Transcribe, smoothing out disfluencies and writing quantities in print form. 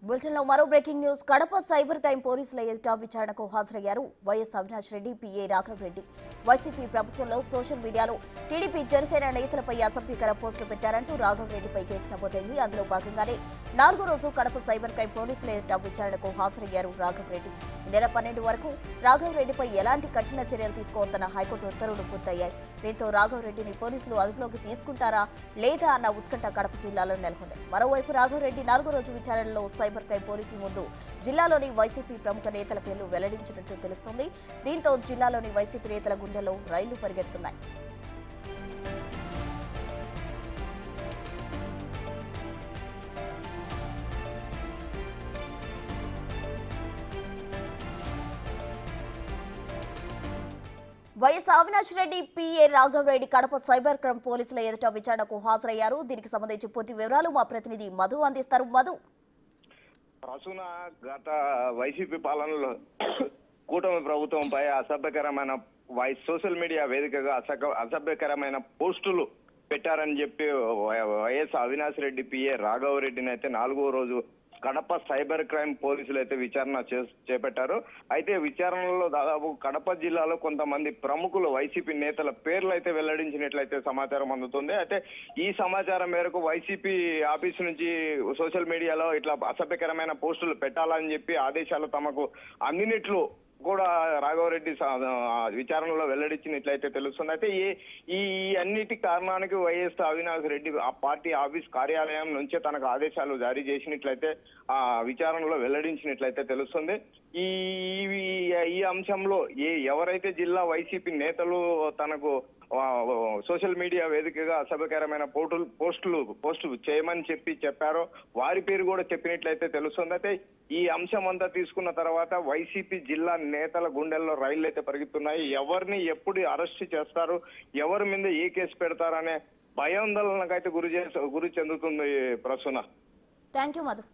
బులెటిన్లో మరో breaking news. Kadapa cyber crime పోలీసుల ఎదుట విచారణకు హాజరయ్యారు YS Avinash Reddy, PA Raghav Reddy. YCP ప్రభుత్వంలో సోషల్ మీడియాలో టీడీపీ జనసేన నేతలపై అసభ్యకర పోస్టులు పెట్టారంటూ రాఘవ్ రెడ్డిపై కేసు నమోదైంది. అందులో భాగంగానే 4వ రోజు కడప సైబర్ క్రైమ్ పోలీసుల ఎదుట విచారణకు హాజరయ్యారు రాఘవ్ రెడ్డి. ఈ నెల 12 వరకు రాఘవ్ రెడ్డిపై ఎలాంటి కఠిన చర్యలు తీసుకోవద్దన్న హైకోర్టు ఉత్తర్వులు పూర్తయ్యాయి. దీంతో రాఘవ్ రెడ్డిని పోలీసులు అదుపులోకి తీసుకుంటారా లేదా అన్న ఉత్కంఠ కడప జిల్లాలో నెలకొంది. మరోవైపు రాఘవ్ రెడ్డి 4వ రోజు విచారణలో సైబర్ క్రైమ్ పోలీసుల ముందు జిల్లాలోని వైసీపీ ప్రముఖ నేతల పేర్లు వెల్లడించినట్టు తెలుస్తోంది. దీంతో జిల్లాలోని వైసీపీ నేతల గుండెల్లో రైళ్లు పరిగెడుతున్నాయి. YS Avinash Reddy, PA Raghav Reddy Kadapa cyber crime పోలీసుల ఎదుట విచారణకు హాజరయ్యారు. దీనికి సంబంధించి పూర్తి వివరాలు మా ప్రతినిధి మధు అందిస్తారు. మధు, ప్రస్తుత గత వైసీపీ పాలనలో కూటమి ప్రభుత్వంపై అసభ్యకరమైన సోషల్ మీడియా వేదికగా అసభ్యకరమైన పోస్టులు పెట్టారని చెప్పి వైఎస్ అవినాష్ రెడ్డి, పిఏ రాఘవ్ రెడ్డిని అయితే 4వ రోజు కడప సైబర్ క్రైమ్ పోలీసులు అయితే విచారణ చేపట్టారు. అయితే విచారణలో దాదాపు కడప జిల్లాలో కొంతమంది ప్రముఖులు వైసీపీ నేతల పేర్లు అయితే వెల్లడించినట్లయితే సమాచారం అందుతుంది. అయితే ఈ సమాచారం మేరకు వైసీపీ ఆఫీసు నుంచి సోషల్ మీడియాలో ఇట్లా అసభ్యకరమైన పోస్టులు పెట్టాలని చెప్పి ఆదేశాలు తమకు అందినట్లు కూడా రాఘవరెడ్డి విచారణలో వెల్లడించినట్లయితే తెలుస్తుంది. అయితే ఈ అన్నిటి కారణానికి వైఎస్ అవినాష్ రెడ్డి ఆ పార్టీ ఆఫీస్ కార్యాలయం నుంచే తనకు ఆదేశాలు జారీ చేసినట్లయితే ఆ విచారణలో వెల్లడించినట్లయితే తెలుస్తుంది. ఈ అంశంలో ఎవరైతే జిల్లా వైసీపీ నేతలు తనకు సోషల్ మీడియా వేదికగా అసభ్యకరమైన పోస్టులు చేయమని చెప్పారో వారి పేరు కూడా చెప్పినట్లయితే తెలుస్తుంది. అయితే ఈ అంశం అంతా తీసుకున్న తర్వాత వైసీపీ జిల్లా నేతల గుండెల్లో రైళ్లు అయితే పరిగెత్తున్నాయి. ఎవరిని ఎప్పుడు అరెస్ట్ చేస్తారు, ఎవరి మీద ఏ కేసు పెడతారనే భయాందోళనకైతే గురి చెందుతుంది ప్రసూన. Thank you Madhu.